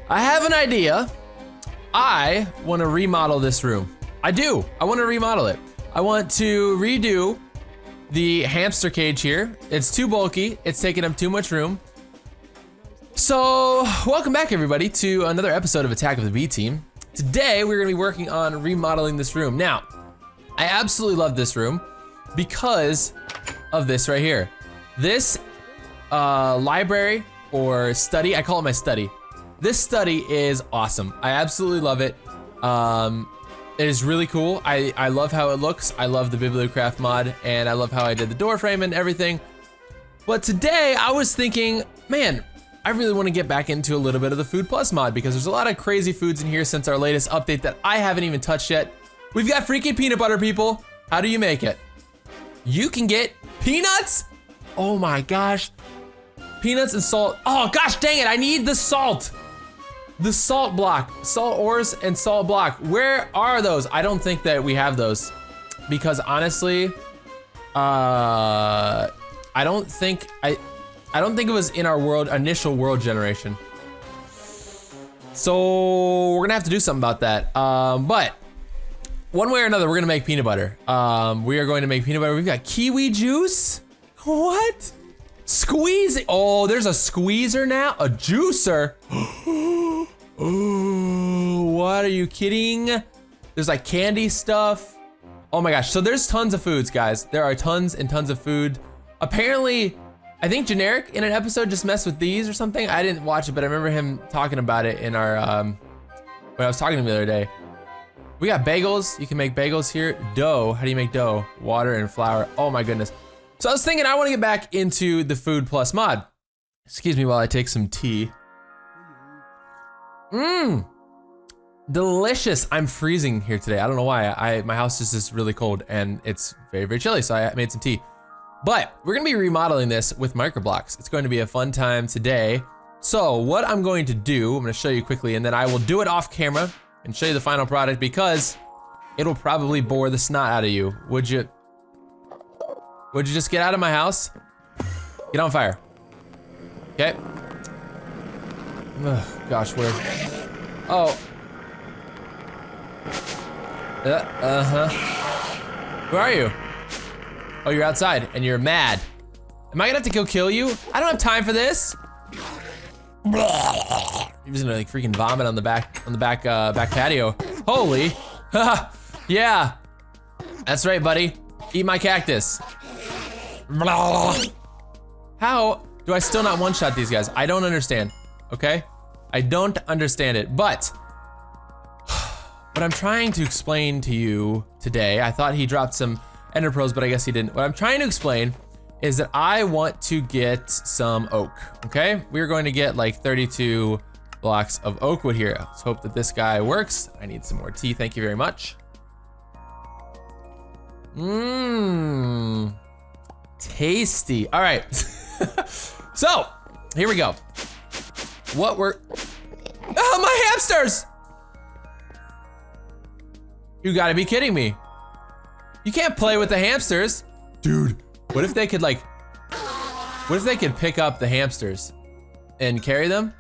I have an idea. I want to remodel this room. I do. I want to remodel it. I want to redo the hamster cage here. It's too bulky. It's taking up too much room. So, welcome back everybody to another episode of Attack of the B Team. Today, we're gonna be working on remodeling this room. Now, I absolutely love this room because of this right here. This library or study, I call it my study. This study is awesome. I absolutely love it. It is really cool. I love how it looks. I love the Bibliocraft mod, and I love how I did the door frame and everything. But today, I was thinking, man, I really want to get back into a little bit of the Food Plus mod because there's a lot of crazy foods in here since our latest update that I haven't even touched yet. We've got freaking peanut butter, people. How do you make it? You can get peanuts? Oh my gosh. Peanuts and salt. Oh gosh dang it, I need the salt. The salt block. Salt ores and salt block. Where are those? I don't think that we have those because honestly, I don't think it was in our initial world generation. So we're gonna have to do something about that. But one way or another, we're gonna make peanut butter. We are going to make peanut butter. We've got kiwi juice. What? Squeeze. Oh, there's a squeezer now, a juicer. Oh, what are you kidding? There's like candy stuff. Oh my gosh, so there's tons of foods, guys. There are tons and tons of food. Apparently, I think Generic in an episode just messed with these or something. I didn't watch it, but I remember him talking about it in our, when I was talking to him the other day. We got bagels. You can make bagels here. Dough, how do you make dough? Water and flour. Oh my goodness. So I was thinking I want to get back into the Food Plus mod. Excuse me while I take some tea. Mmm, delicious. I'm freezing here today. I don't know why. My house is just really cold and it's very, very chilly, so I made some tea. But we're gonna be remodeling this with microblocks. It's going to be a fun time today. So what I'm going to do, I'm gonna show you quickly and then I will do it off camera and show you the final product because it'll probably bore the snot out of you. Would you just get out of my house? Get on fire. Okay. Ugh, gosh, where? Oh. Where are you? Oh, you're outside and you're mad. Am I gonna have to go kill you? I don't have time for this. You're just gonna like freaking vomit on the back patio. Holy, yeah. That's right, buddy. Eat my cactus. How do I still not one-shot these guys? I don't understand, okay? I don't understand it, but what I'm trying to explain to you today, I thought he dropped some Ender Pearls, but I guess he didn't. What I'm trying to explain is that I want to get some oak, okay? We're going to get like 32 blocks of oak wood here. Let's hope that this guy works. I need some more tea, thank you very much. Mmm, tasty. All right, so here we go. Oh, my hamsters! You gotta be kidding me. You can't play with the hamsters. Dude, what if they could pick up the hamsters and carry them?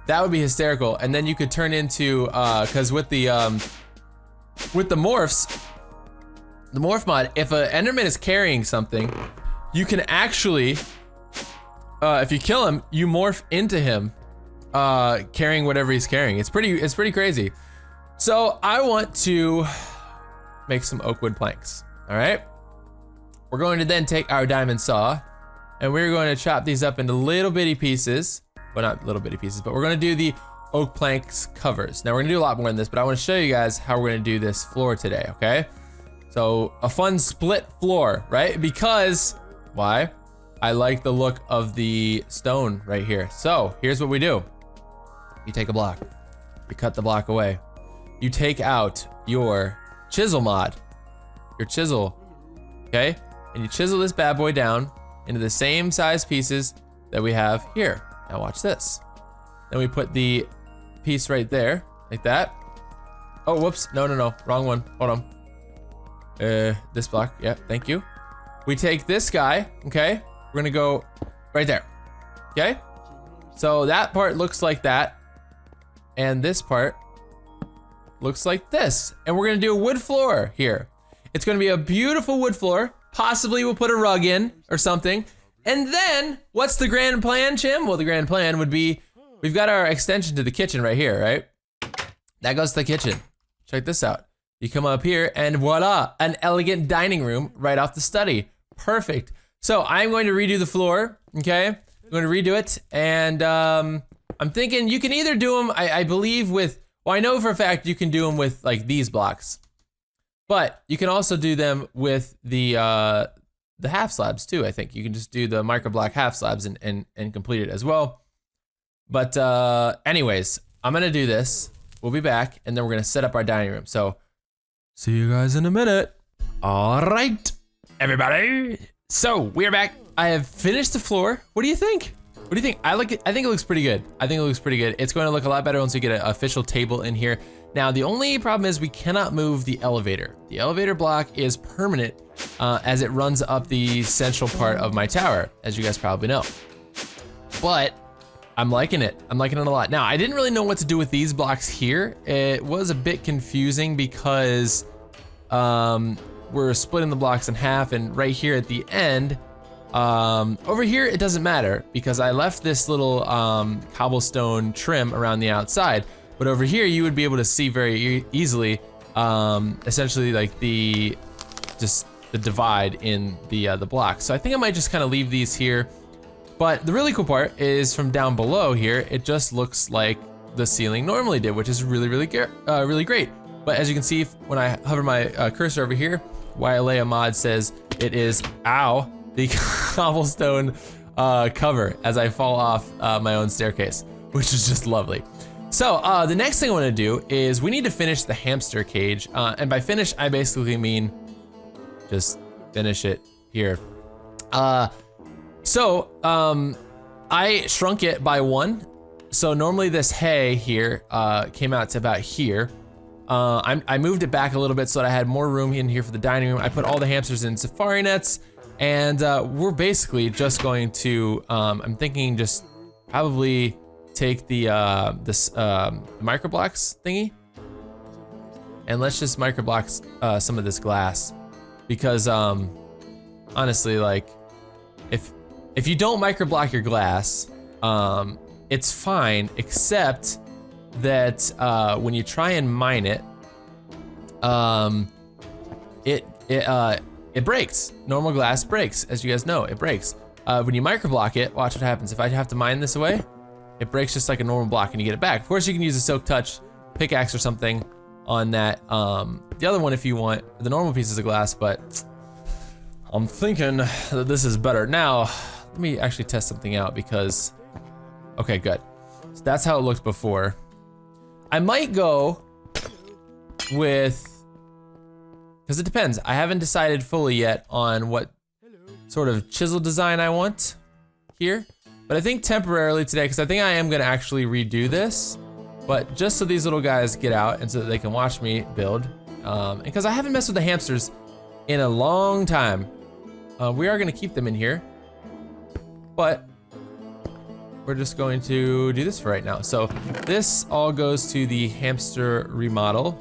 That would be hysterical. And then you could turn into, cause with the morphs, the morph mod, if an Enderman is carrying something, you can actually, if you kill him, you morph into him, carrying whatever he's carrying. It's pretty crazy. So I want to make some oak wood planks. All right, we're going to then take our diamond saw and we're going to chop these up into little bitty pieces. Well, not little bitty pieces, but we're gonna do the oak planks covers. Now we're gonna do a lot more than this, but I wanna show you guys how we're gonna do this floor today, okay? So a fun split floor, right? Because, why? I like the look of the stone right here. So here's what we do. You take a block, you cut the block away. You take out your chisel mod, your chisel, okay? And you chisel this bad boy down into the same size pieces that we have here. Now watch this. Then we put the piece right there, like that. Oh, whoops, no, wrong one, hold on. This block, yeah, thank you. We take this guy, okay? We're gonna go right there, okay? So that part looks like that. and this part looks like this. And we're gonna do a wood floor here. It's gonna be a beautiful wood floor. Possibly we'll put a rug in or something. And then, what's the grand plan, Chim? Well, the grand plan would be, we've got our extension to the kitchen right here, right? That goes to the kitchen. Check this out. You come up here and voila, an elegant dining room right off the study. Perfect. So I'm going to redo the floor, okay? I'm going to redo it, and I'm thinking you can either do them, I believe with, well, I know for a fact you can do them with like these blocks, but you can also do them with the half slabs too. I think you can just do the micro block half slabs and complete it as well. But anyways, I'm gonna do this. We'll be back, and then we're gonna set up our dining room. So see you guys in a minute. All right, everybody. So we're back. I have finished the floor. What do you think? What do you think? I think it looks pretty good. I think it looks pretty good. It's going to look a lot better once we get an official table in here. Now, the only problem is we cannot move the elevator. The elevator block is permanent as it runs up the central part of my tower, as you guys probably know. But I'm liking it. I'm liking it a lot. Now, I didn't really know what to do with these blocks here. It was a bit confusing because we're splitting the blocks in half, and right here at the end, over here it doesn't matter because I left this little cobblestone trim around the outside, but over here you would be able to see very easily essentially like the divide in the block. So I think I might just kind of leave these here. But the really cool part is from down below here, it just looks like the ceiling normally did, which is really great. But as you can see, when I hover my cursor over here, Waila Mod says it is, ow, the cobblestone cover as I fall off my own staircase, which is just lovely. So the next thing I want to do is we need to finish the hamster cage. And by finish, I basically mean just finish it here. I shrunk it by 1. So normally this hay here came out to about here. I moved it back a little bit so that I had more room in here for the dining room. I put all the hamsters in safari nets, and we're basically just going to, I'm thinking just probably take the microblocks thingy, and let's just microblocks some of this glass, because honestly, like, if you don't microblock your glass, it's fine, except that when you try and mine it, it breaks. Normal glass breaks, as you guys know, it breaks. When you microblock it, watch what happens. If I have to mine this away, it breaks just like a normal block and you get it back. Of course, you can use a Silk Touch pickaxe or something on that. The other one, if you want the normal pieces of glass, but I'm thinking that this is better. Now, let me actually test something out because, okay, good. So that's how it looked before. I might go with, because it depends. I haven't decided fully yet on what sort of chisel design I want here, but I think temporarily today, because I think I am gonna actually redo this, but just so these little guys get out and so that they can watch me build, and because I haven't messed with the hamsters in a long time. We are gonna keep them in here, but we're just going to do this for right now. So this all goes to the hamster remodel.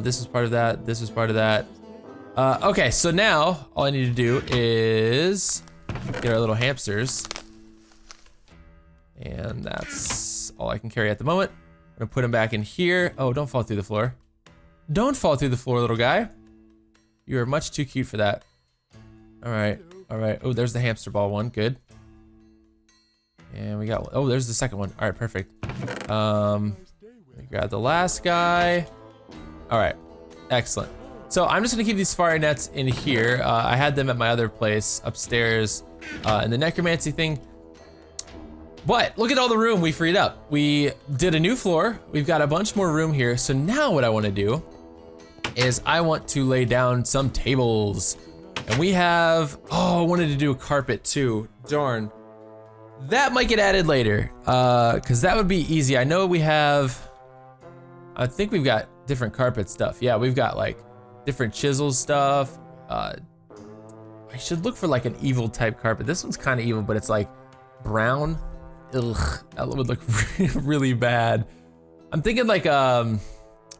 This is part of that, this is part of that. Okay, so now all I need to do is get our little hamsters. And that's all I can carry at the moment. I'm gonna put them back in here. Oh, don't fall through the floor. Don't fall through the floor, little guy. You are much too cute for that. All right, all right. Oh, there's the hamster ball one, good. And we got, oh, there's the second one. All right, perfect. Let me grab the last guy. All right, excellent. So I'm just gonna keep these fire nets in here. I had them at my other place upstairs in the necromancy thing. But look at all the room we freed up. We did a new floor. We've got a bunch more room here. So now what I wanna do is I want to lay down some tables. And we have, oh, I wanted to do a carpet too, darn. That might get added later, cause that would be easy. I know we have, I think we've got different carpet stuff. Yeah, we've got like different chisel stuff. I should look for like an evil type carpet. This one's kind of evil, but it's like brown. Ugh, that would look really bad. I'm thinking like, well,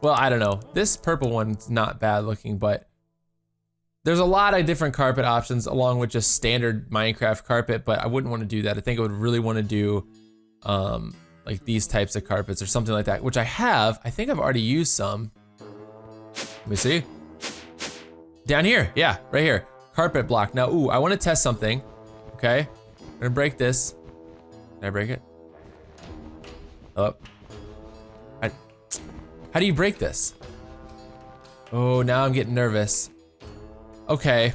I don't know. This purple one's not bad looking, but there's a lot of different carpet options along with just standard Minecraft carpet, but I wouldn't want to do that. I think I would really want to do like these types of carpets or something like that, which I have. I think I've already used some. Let me see. Down here, yeah, right here. Carpet block. Now, ooh, I want to test something. Okay, I'm gonna break this. Can I break it? Oh. How do you break this? Oh, now I'm getting nervous. Okay.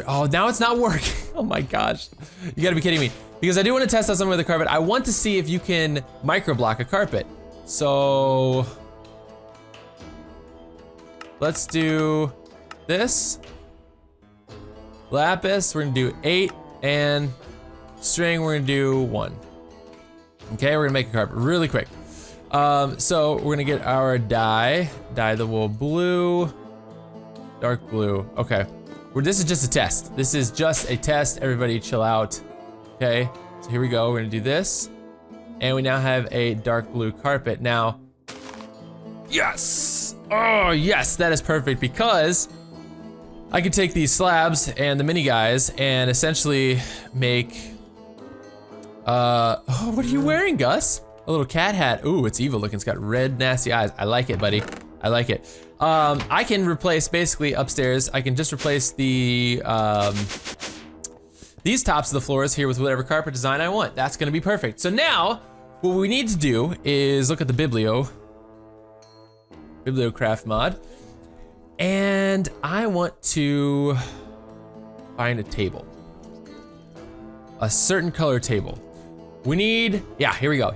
Oh, now it's not working. Oh my gosh. You gotta be kidding me. Because I do want to test out something with the carpet. I want to see if you can micro block a carpet. So let's do this. Lapis, we're gonna do 8, and string, we're gonna do 1. Okay, we're gonna make a carpet really quick. So we're gonna get our dye the wool blue, dark blue. Okay, this is just a test. This is just a test. Everybody chill out. Okay, so here we go. We're gonna do this, and we now have a dark blue carpet. Now, yes! Oh yes, that is perfect because I could take these slabs and the mini guys and essentially make, oh, what are you wearing, Gus? A little cat hat. Ooh, it's evil looking. It's got red, nasty eyes. I like it, buddy. I like it. I can replace basically upstairs. I can just replace the, these tops of the floors here with whatever carpet design I want. That's gonna be perfect. So now, what we need to do is look at the Bibliocraft mod. And I want to find a table. A certain color table. We need, yeah, here we go.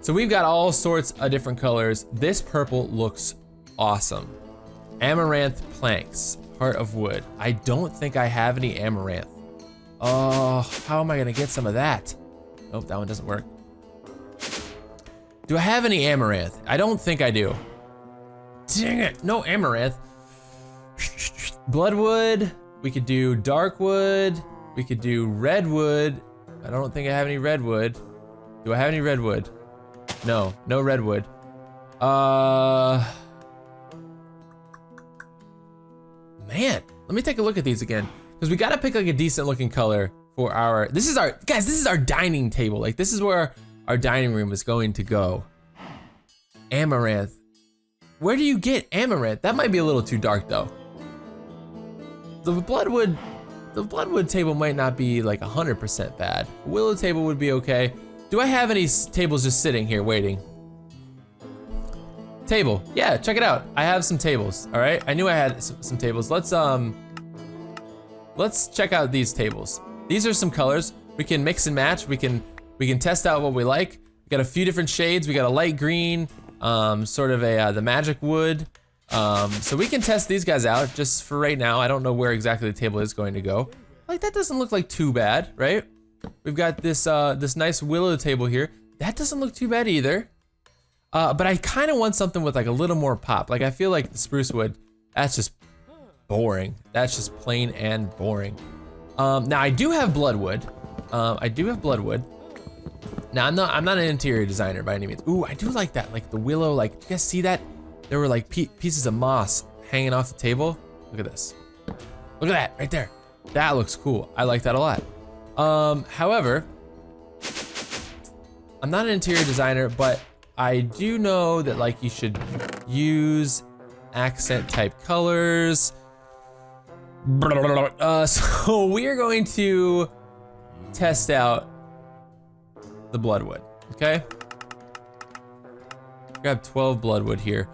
So we've got all sorts of different colors. This purple looks awesome. Amaranth planks, heart of wood. I don't think I have any amaranth. Oh, how am I gonna get some of that? Nope, that one doesn't work. Do I have any amaranth? I don't think I do. Dang it, no amaranth. Bloodwood, we could do dark wood, we could do redwood. I don't think I have any redwood. Do I have any redwood? No, no redwood. Man, let me take a look at these again. Because we gotta pick like a decent looking color for our, this is our dining table. Like this is where our dining room is going to go. Amaranth. Where do you get amaranth? That might be a little too dark though. The bloodwood table might not be like 100% bad. Willow table would be okay. Do I have any tables just sitting here waiting? Table, yeah, check it out. I have some tables, all right? I knew I had some tables. Let's check out these tables. These are some colors. We can mix and match. We can test out what we like. We got a few different shades. We got a light green, sort of the magic wood. So we can test these guys out just for right now. I don't know where exactly the table is going to go. Like that doesn't look like too bad, right? We've got this this nice willow table here. That doesn't look too bad either. But I kind of want something with like a little more pop. Like I feel like the spruce wood, that's just boring. That's just plain and boring. Now I do have bloodwood. Now I'm not an interior designer by any means. Ooh, I do like that, like the willow. Like, do you guys see that? There were like pieces of moss hanging off the table. Look at this. Look at that right there. That looks cool. I like that a lot. However, I'm not an interior designer, but I do know that like you should use accent type colors. So we are going to test out the bloodwood, okay? Grab 12 bloodwood here.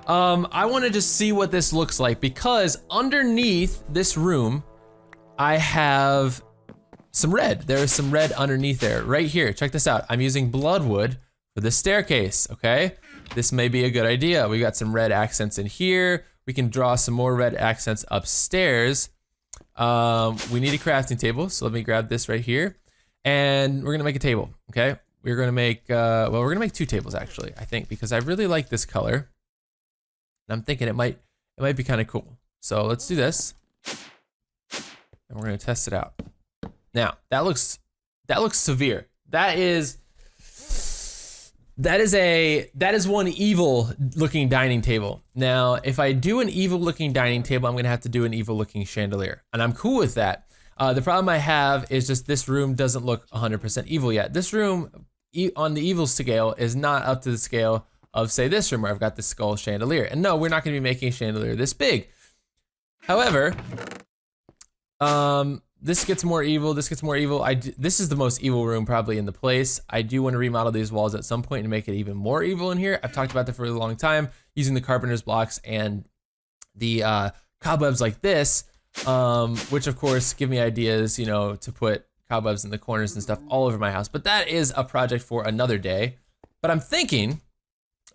I want to just see what this looks like because underneath this room, I have some red. There is some red underneath there, right here. Check this out. I'm using bloodwood for the staircase, okay? This may be a good idea. We got some red accents in here. We can draw some more red accents upstairs. We need a crafting table, so let me grab this right here. And we're gonna make a table, okay? We're gonna make, well, we're gonna make 2 tables actually, I think, because I really like this color. And I'm thinking it might be kind of cool. So let's do this. And we're gonna test it out. Now, that looks That looks severe. That is one evil looking dining table. Now, if I do an evil looking dining table, I'm gonna have to do an evil looking chandelier, and I'm cool with that. The problem I have is just this room doesn't look 100% evil yet. This room on the evil scale is not up to the scale of, say, this room where I've got the skull chandelier. And no, we're not gonna be making a chandelier this big. However, this gets more evil, this gets more evil. This is the most evil room probably in the place. I do want to remodel these walls at some point and make it even more evil in here. I've talked about that for a long time, using the Carpenter's blocks and the cobwebs like this, which of course give me ideas, you know, to put cobwebs in the corners and stuff all over my house. But that is a project for another day. But I'm thinking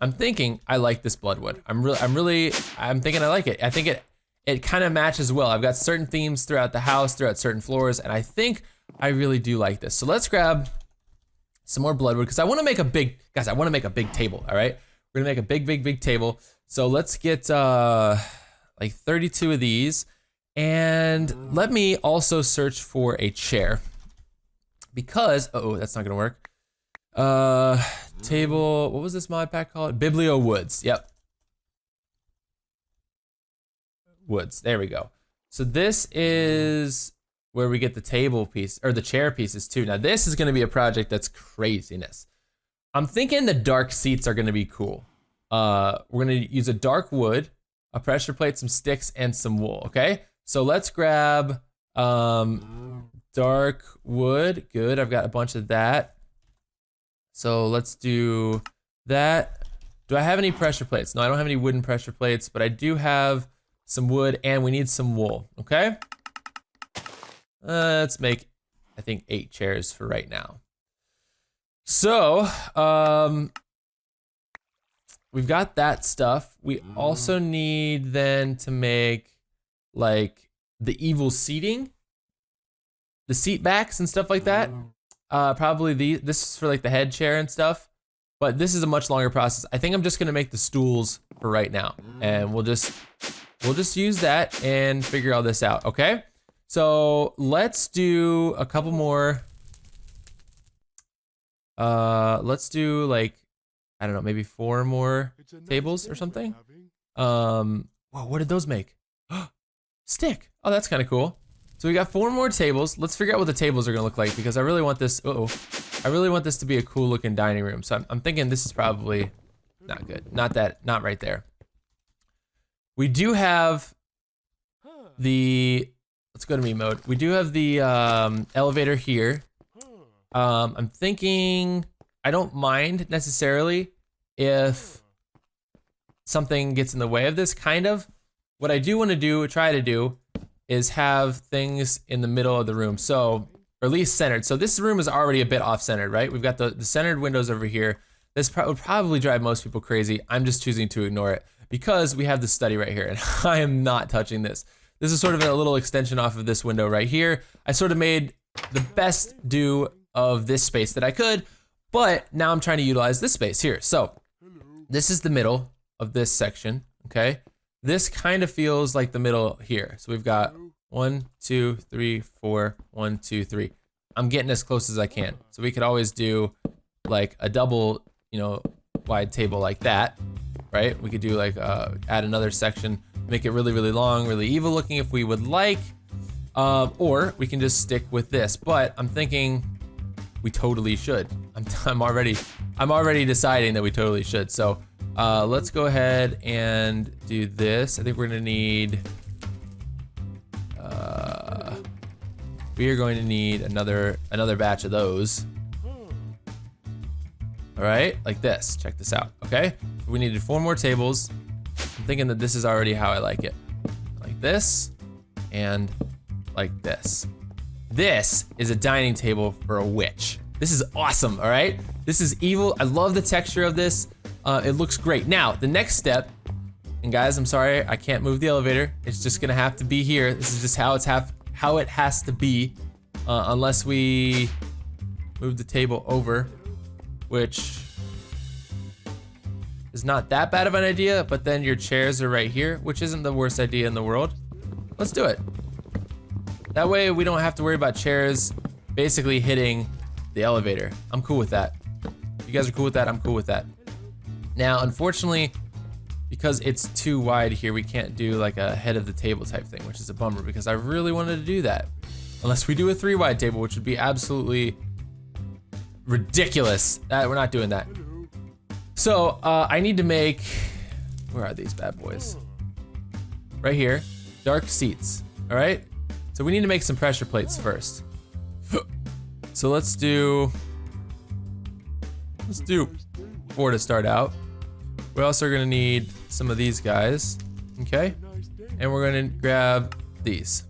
I like this bloodwood. I'm thinking I like it. I think it kind of matches well. I've got certain themes throughout the house, throughout certain floors, and I think I really do like this. So let's grab some more bloodwood, because I want to make a big, guys, I want to make a big table, all right? We're gonna make a big table. So let's get like 32 of these, and let me also search for a chair, because, uh-oh, that's not gonna work. Table, what was this mod pack called? Biblio Woods, yep. Woods, there we go. So this is where we get the table piece, or the chair pieces too. Now this is gonna be a project that's craziness. I'm thinking the dark seats are gonna be cool. We're gonna use a dark wood, a pressure plate, some sticks, and some wool, okay? So let's grab dark wood, good, I've got a bunch of that. So let's do that. Do I have any pressure plates? No, I don't have any wooden pressure plates, but I do have some wood, and we need some wool, okay? Let's make, I think, 8 chairs for right now. So, we've got that stuff. We also need then to make like the evil seating, the seat backs and stuff like that. Probably this is for like the head chair and stuff, but this is a much longer process. I think I'm just gonna make the stools for right now, and we'll just use that and figure all this out, okay? So let's do a couple more. Let's do like, I don't know, maybe 4 more tables or something. Whoa, what did those make? Stick, oh, that's kind of cool. So we got 4 more tables. Let's figure out what the tables are gonna look like, because I really want this, I really want this to be a cool looking dining room. So I'm thinking this is probably not good. Not right there. We do have the, let's go to me mode. We do have the elevator here. I'm thinking, I don't mind necessarily if something gets in the way of this, kind of. What I do want to do, try to do, is have things in the middle of the room. So, or at least centered. So this room is already a bit off-centered, right? We've got the centered windows over here. This would probably drive most people crazy. I'm just choosing to ignore it, because we have the study right here, and I am not touching this. This is sort of a little extension off of this window right here. I sort of made the best do of this space that I could, but now I'm trying to utilize this space here. So this is the middle of this section, okay? This kind of feels like the middle here. So we've got 1, 2, 3, 4, 1, 2, 3. I'm getting as close as I can. So we could always do like a double, you know, wide table like that, right? We could do like, add another section, make it really, really long, really evil looking if we would like, or we can just stick with this. But I'm thinking we totally should. I'm already deciding that we totally should. So let's go ahead and do this. I think we're gonna need, we are going to need another batch of those. All right, like this, check this out, okay? We needed 4 more tables. I'm thinking that this is already how I like it. Like this, and like this. This is a dining table for a witch. This is awesome, all right? This is evil, I love the texture of this. It looks great. Now, the next step, and guys, I'm sorry, I can't move the elevator. It's just gonna have to be here. This is just how it has to be, unless we move the table over, which is not that bad of an idea, but then your chairs are right here, which isn't the worst idea in the world. Let's do it. That way we don't have to worry about chairs basically hitting the elevator. I'm cool with that. You guys are cool with that? I'm cool with that. Now, unfortunately, because it's too wide here, we can't do like a head of the table type thing, which is a bummer because I really wanted to do that. Unless we do a 3 wide table, which would be absolutely ridiculous. We're not doing that. So I need to make, where are these bad boys? Right here, dark seats, all right? So we need to make some pressure plates first. So let's do 4 to start out. We're also gonna need some of these guys, okay? And we're gonna grab these,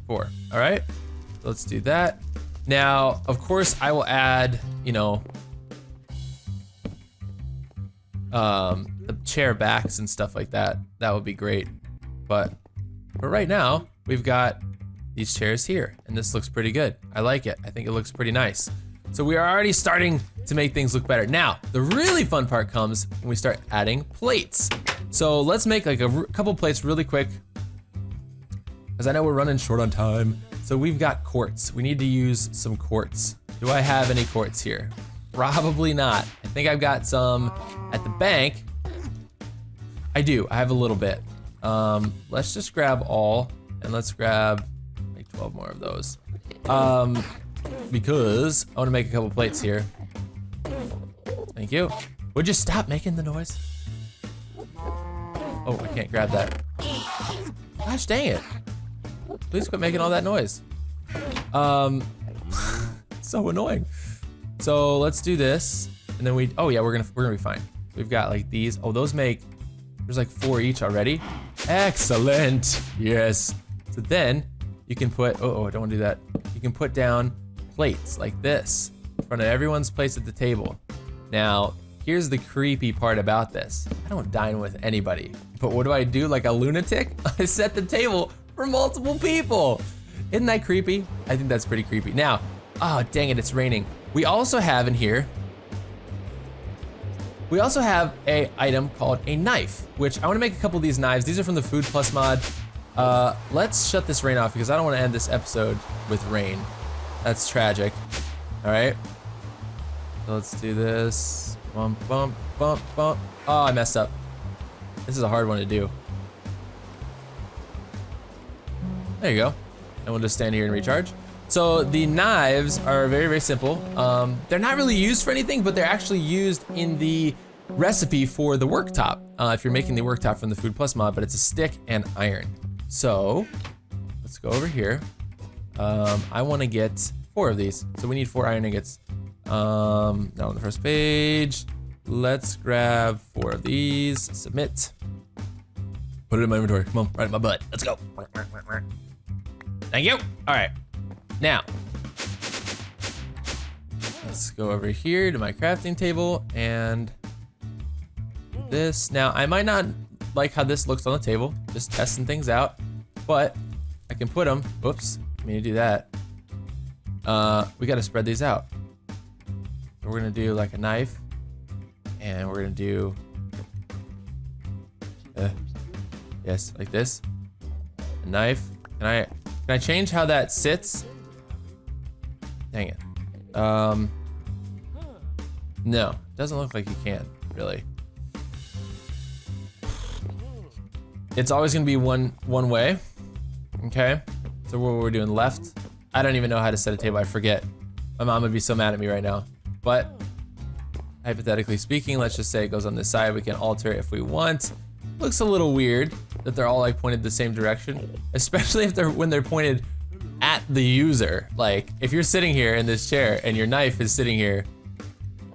4, all right? So let's do that. Now, of course, I will add, you know, the chair backs and stuff like that. That would be great. But right now, we've got these chairs here, and this looks pretty good. I like it. I think it looks pretty nice. So we are already starting to make things look better. Now, the really fun part comes when we start adding plates. So let's make like a couple plates really quick, because I know we're running short on time. So we've got quartz. We need to use some quartz. Do I have any quartz here? Probably not. I think I've got some at the bank. I do, I have a little bit. Let's just grab all, and let's grab like 12 more of those. Because I wanna make a couple plates here. Thank you. Would you stop making the noise? Oh, I can't grab that. Gosh dang it. Please quit making all that noise. So annoying. So let's do this, and then oh yeah, we're gonna be fine. We've got like these. Oh, those make, there's like 4 each already. Excellent, yes. So then you can put, oh, I don't wanna do that. You can put down plates like this in front of everyone's place at the table. Now, here's the creepy part about this. I don't dine with anybody, but what do I do like a lunatic? I set the table for multiple people. Isn't that creepy? I think that's pretty creepy. Now, oh dang it, it's raining. We also have in here, we also have a item called a knife, which I wanna make a couple of these knives. These are from the Food Plus mod. Let's shut this rain off because I don't wanna end this episode with rain. That's tragic, all right? So let's do this, bump, bump, bump, bump. Oh, I messed up. This is a hard one to do. There you go. And we'll just stand here and recharge. So the knives are very, very simple. They're not really used for anything, but they're actually used in the recipe for the worktop. If you're making the worktop from the Food Plus mod, but it's a stick and iron. So let's go over here. I wanna get 4 of these. So we need 4 iron ingots. Now on the first page, let's grab 4 of these, submit. Put it in my inventory, come on, right in my butt, let's go. Thank you, all right. Now, let's go over here to my crafting table and do this. Now, I might not like how this looks on the table, just testing things out, but I can put them, whoops, I mean to do that. We gotta spread these out. So we're gonna do like a knife, and we're gonna do, yes, like this, a knife. Can I change how that sits? Dang it. No, doesn't look like you can, really. It's always gonna be one way, okay? So what we're doing, left. I don't even know how to set a table, I forget. My mom would be so mad at me right now. But hypothetically speaking, let's just say it goes on this side. We can alter it if we want. Looks a little weird that they're all like pointed the same direction, especially if when they're pointed at the user. Like if you're sitting here in this chair and your knife is sitting here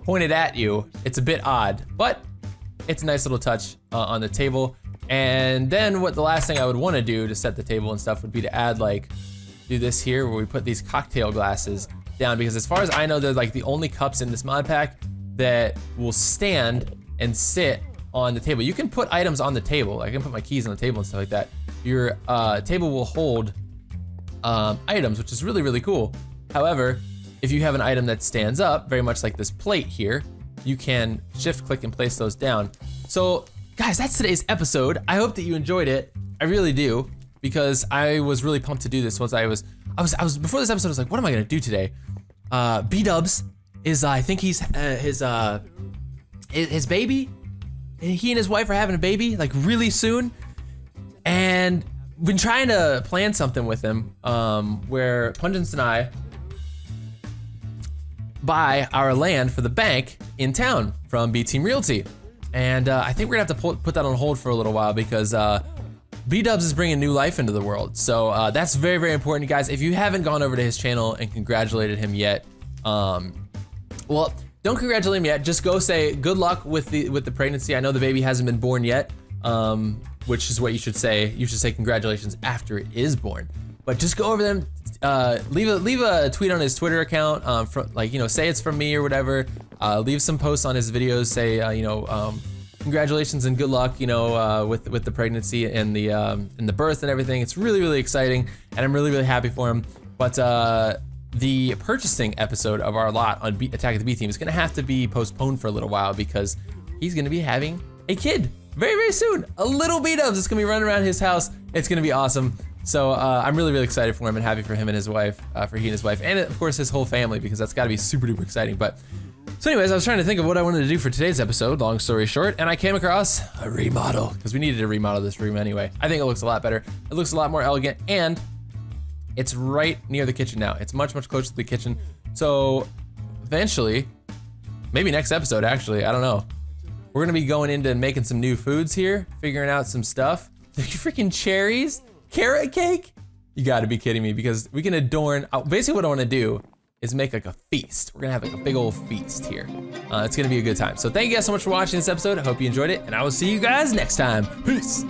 pointed at you, it's a bit odd, but it's a nice little touch on the table. And then what the last thing I would want to do to set the table and stuff would be to add like, do this here where we put these cocktail glasses down, because as far as I know, they're like the only cups in this mod pack that will stand and sit on the table. You can put items on the table. I can put my keys on the table and stuff like that. Your table will hold items, which is really, really cool. However, if you have an item that stands up, very much like this plate here, you can shift click and place those down. So guys, that's today's episode. I hope that you enjoyed it. I really do, because I was really pumped to do this. Once I was before this episode, I was like, what am I gonna do today? B-Dubs is, I think he's his baby. He and his wife are having a baby like really soon, and been trying to plan something with him where Pungence and I buy our land for the bank in town from B Team Realty. And I think we're gonna have to put that on hold for a little while because B-Dubs is bringing new life into the world. So that's very, very important, guys. If you haven't gone over to his channel and congratulated him yet, well, don't congratulate him yet. Just go say good luck with the pregnancy. I know the baby hasn't been born yet, which is what you should say. You should say congratulations after it is born. But just go over them, leave a tweet on his Twitter account, say it's from me or whatever. Leave some posts on his videos, say congratulations and good luck, with the pregnancy and the birth and everything. It's really, really exciting, and I'm really, really happy for him. But the purchasing episode of our lot on Attack of the B Team is gonna have to be postponed for a little while because he's gonna be having a kid very, very soon. A little B-Dubs is gonna be running around his house. It's gonna be awesome. So I'm really, really excited for him and happy for him and his wife, and of course his whole family, because that's gotta be super duper exciting. But so anyways, I was trying to think of what I wanted to do for today's episode, long story short, and I came across a remodel, because we needed to remodel this room anyway. I think it looks a lot better. It looks a lot more elegant, and it's right near the kitchen now. It's much, much closer to the kitchen. So eventually, maybe next episode actually, I don't know. We're gonna be going into making some new foods here, figuring out some stuff. Freaking cherries, carrot cake? You gotta be kidding me, because we can adorn, basically what I wanna do is make like a feast. We're gonna have like a big old feast here. It's gonna be a good time. So thank you guys so much for watching this episode. I hope you enjoyed it, and I will see you guys next time. Peace.